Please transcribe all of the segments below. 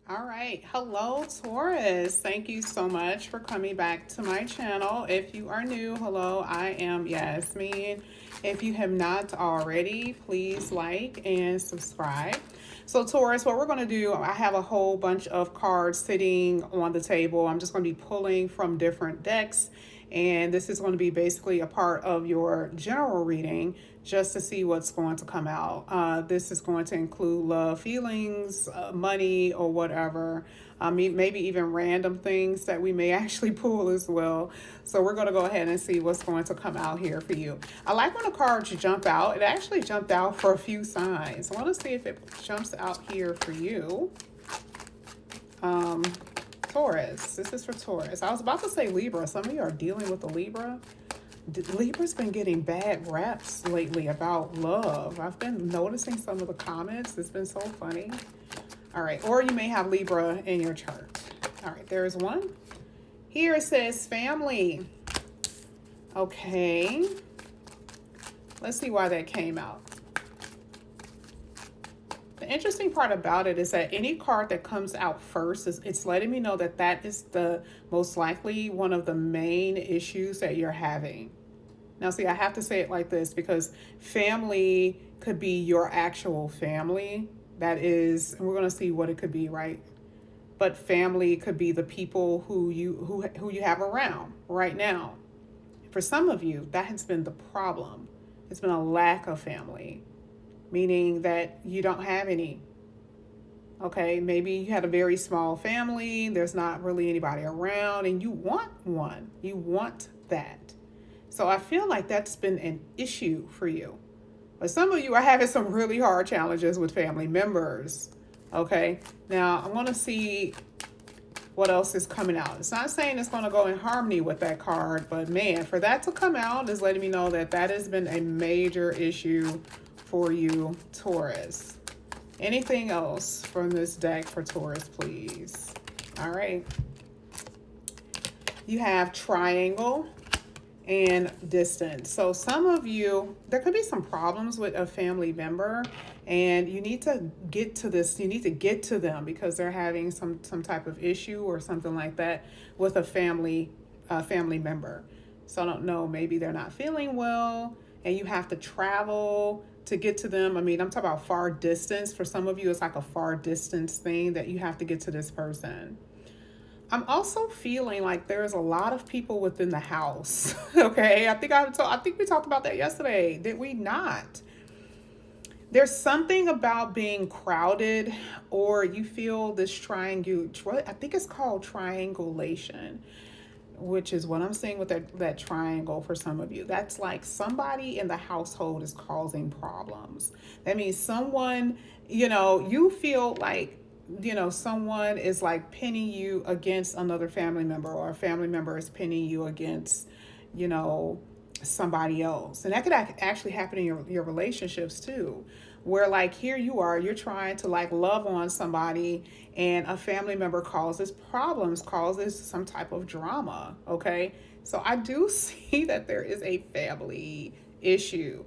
All right. Hello, Taurus. Thank you so much for coming back to my channel. If you are new, hello, I am Yasmin. If you have not already, please like and subscribe. So, Taurus, what we're going to do, I have a whole bunch of cards sitting on the table. I'm just going to be pulling from different decks, and this is going to be basically a part of your general reading just to see what's going to come out. This is going to include love, feelings, money, or whatever. Maybe even random things that we may actually pull as well. So we're going to go ahead and see what's going to come out here for you. I like when the cards jump out. It actually jumped out for a few signs. I want to see if it jumps out here for you. Taurus. This is for Taurus. I was about to say Libra. Some of you are dealing with the Libra. Libra's been getting bad raps lately about love. I've been noticing some of the comments. It's been so funny. All right. Or you may have Libra in your chart. All right. There's one. Here it says family. Okay. Let's see why that came out. The interesting part about it is that any card that comes out first, it's letting me know that that is the most likely one of the main issues that you're having. Now, see, I have to say it like this because family could be your actual family. That is, and we're going to see what it could be, right? But family could be the people who you have around right now. For some of you, that has been the problem. It's been a lack of family, meaning that you don't have any. Okay, maybe you had a very small family, there's not really anybody around, and you want one. You want that. So I feel like that's been an issue for you. But some of you are having some really hard challenges with family members. Okay, now I want to see what else is coming out. It's not saying it's going to go in harmony with that card, but man, for that to come out is letting me know that that has been a major issue for you, Taurus. Anything else from this deck for Taurus, please? All right. You have triangle and distance. So some of you, there could be some problems with a family member, and you need to get to this. You need to get to them because they're having some type of issue or something like that with a family member. So I don't know, maybe they're not feeling well and you have to travel to get to them. I mean, I'm talking about far distance. For some of you, it's like a far distance thing that you have to get to this person. I'm also feeling like there's a lot of people within the house. Okay, I think we talked about that yesterday. Did we not? There's something about being crowded, or you feel this triangle. I think it's called triangulation, which is what I'm seeing with that triangle for some of you. That's like somebody in the household is causing problems. That means someone, you feel like, someone is like pinning you against another family member, or a family member is pinning you against, somebody else. And that could actually happen in your relationships too, where like here you are, you're trying to like love on somebody and a family member causes problems, causes some type of drama. Okay. So I do see that there is a family issue,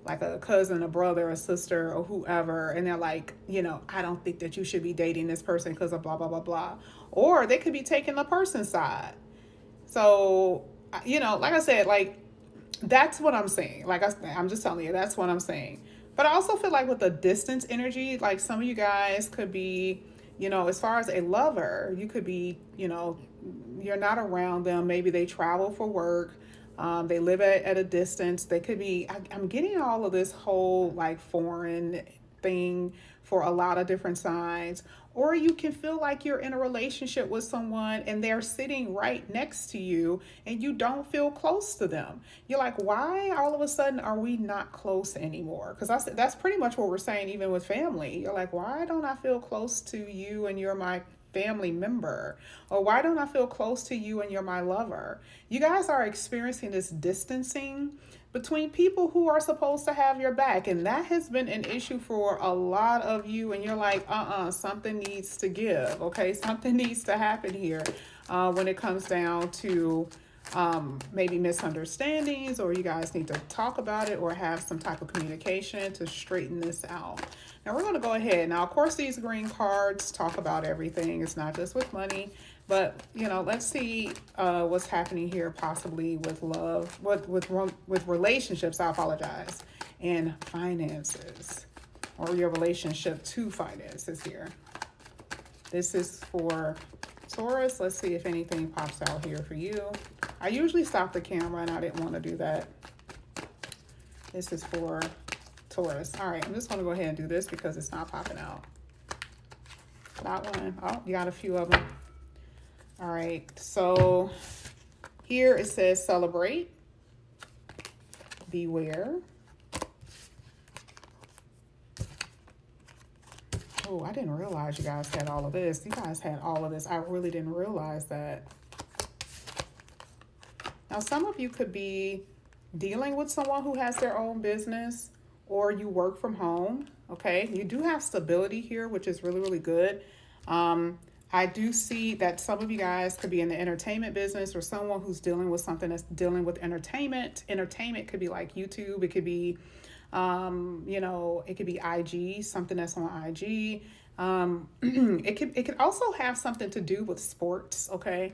like a cousin, a brother, a sister, or whoever, and they're like, I don't think that you should be dating this person because of blah, blah, blah, blah. Or they could be taking the person's side. So, like I said, like, that's what I'm saying. Like, I'm just telling you, that's what I'm saying. But I also feel like with the distance energy, like some of you guys could be, as far as a lover, you could be, you're not around them. Maybe they travel for work. They live at a distance. They could be, I'm getting all of this whole like foreign thing for a lot of different signs. Or you can feel like you're in a relationship with someone and they're sitting right next to you and you don't feel close to them. You're like, why all of a sudden are we not close anymore? Because that's pretty much what we're saying even with family. You're like, why don't I feel close to you and you're my family member? Or why don't I feel close to you and you're my lover? You guys are experiencing this distancing between people who are supposed to have your back, and that has been an issue for a lot of you, and you're like, something needs to give. Okay, something needs to happen here when it comes down to maybe misunderstandings, or you guys need to talk about it or have some type of communication to straighten this out. Now we're going to go ahead. Now, of course, these green cards talk about everything. It's not just with money, but let's see what's happening here, possibly with love, with relationships. I apologize, and finances, or your relationship to finances here. This is for Taurus. Let's see if anything pops out here for you. I usually stop the camera and I didn't want to do that. This is for Taurus. All right, I'm just going to go ahead and do this because it's not popping out. That one. Oh, you got a few of them. All right, so here it says celebrate, beware. Oh, I didn't realize you guys had all of this. You guys had all of this. I really didn't realize that. Now, some of you could be dealing with someone who has their own business, or you work from home, okay? You do have stability here, which is really, really good. I do see that some of you guys could be in the entertainment business, or someone who's dealing with something that's dealing with entertainment. Entertainment could be like YouTube. It could be it could be IG, something that's on IG. It could also have something to do with sports, okay?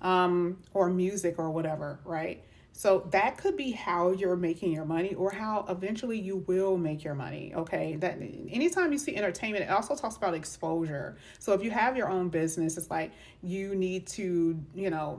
Or music or whatever, right? So that could be how you're making your money, or how eventually you will make your money, okay? That anytime you see entertainment, it also talks about exposure. So if you have your own business, it's like you need to,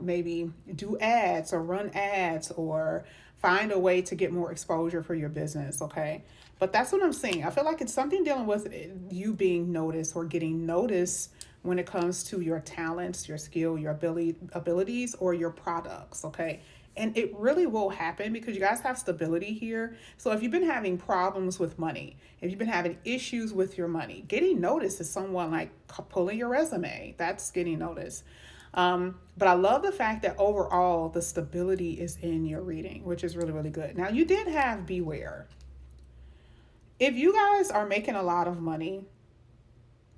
maybe do ads or run ads or find a way to get more exposure for your business, okay? But that's what I'm saying. I feel like it's something dealing with you being noticed or getting noticed when it comes to your talents, your skill, your abilities, or your products, okay? And it really will happen because you guys have stability here. So if you've been having problems with money, if you've been having issues with your money, getting noticed is someone like pulling your resume. That's getting noticed. But I love the fact that overall the stability is in your reading, which is really, really good. Now, you did have beware. If you guys are making a lot of money,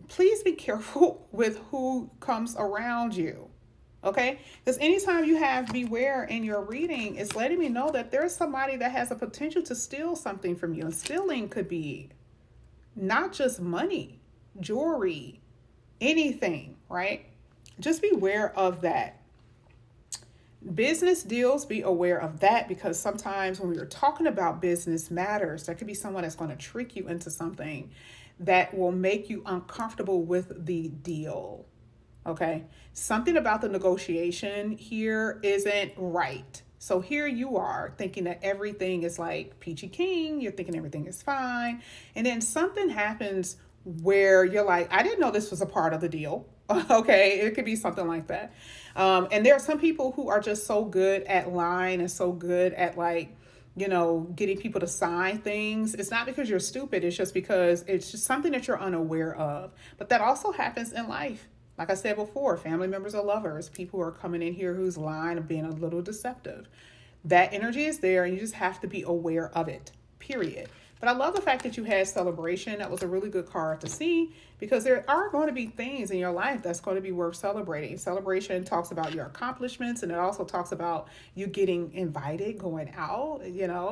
please be careful with who comes around you. Okay? Because anytime you have beware in your reading, it's letting me know that there's somebody that has a potential to steal something from you. And stealing could be not just money, jewelry, anything, right? Just be aware of that. Business deals, be aware of that, because sometimes when we are talking about business matters, there could be someone that's going to trick you into something that will make you uncomfortable with the deal. Okay? Something about the negotiation here isn't right. So here you are thinking that everything is like peachy keen. You're thinking everything is fine. And then something happens where you're like, I didn't know this was a part of the deal. Okay, it could be something like that. And there are some people who are just so good at lying and so good at getting people to sign things. It's not because you're stupid. It's just because it's just something that you're unaware of. But that also happens in life. Like I said before, family members or lovers, people who are coming in here who's lying and being a little deceptive. That energy is there, and you just have to be aware of it, period. But I love the fact that you had celebration. That was a really good card to see, because there are going to be things in your life that's going to be worth celebrating. Celebration talks about your accomplishments, and it also talks about you getting invited, going out,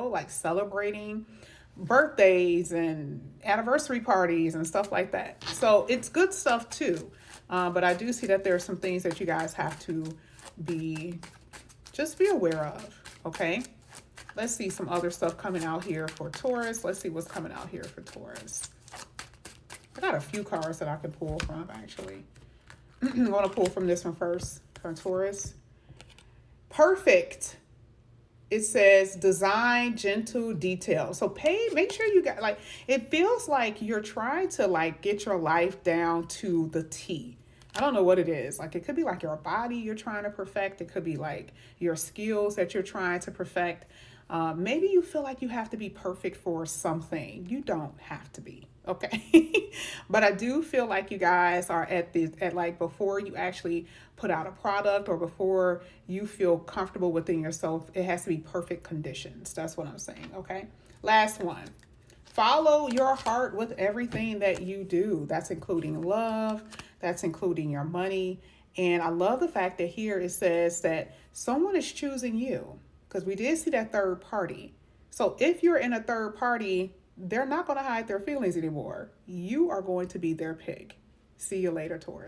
like celebrating birthdays and anniversary parties and stuff like that. So it's good stuff too. But I do see that there are some things that you guys have to be aware of, okay? Let's see some other stuff coming out here for Taurus. Let's see what's coming out here for Taurus. I got a few cards that I can pull from, actually. I'm going to pull from this one first, from Taurus. Perfect. It says design, gentle detail. So make sure you got, it feels like you're trying to get your life down to the T. I don't know what it is. It could be your body you're trying to perfect. It could be your skills that you're trying to perfect. Maybe you feel like you have to be perfect for something. You don't have to be, okay? But I do feel like you guys are at before you actually put out a product, or before you feel comfortable within yourself, it has to be perfect conditions. That's what I'm saying, okay? Last one. Follow your heart with everything that you do. That's including love. That's including your money. And I love the fact that here it says that someone is choosing you, because we did see that third party. So if you're in a third party, they're not going to hide their feelings anymore. You are going to be their pick. See you later, Taurus.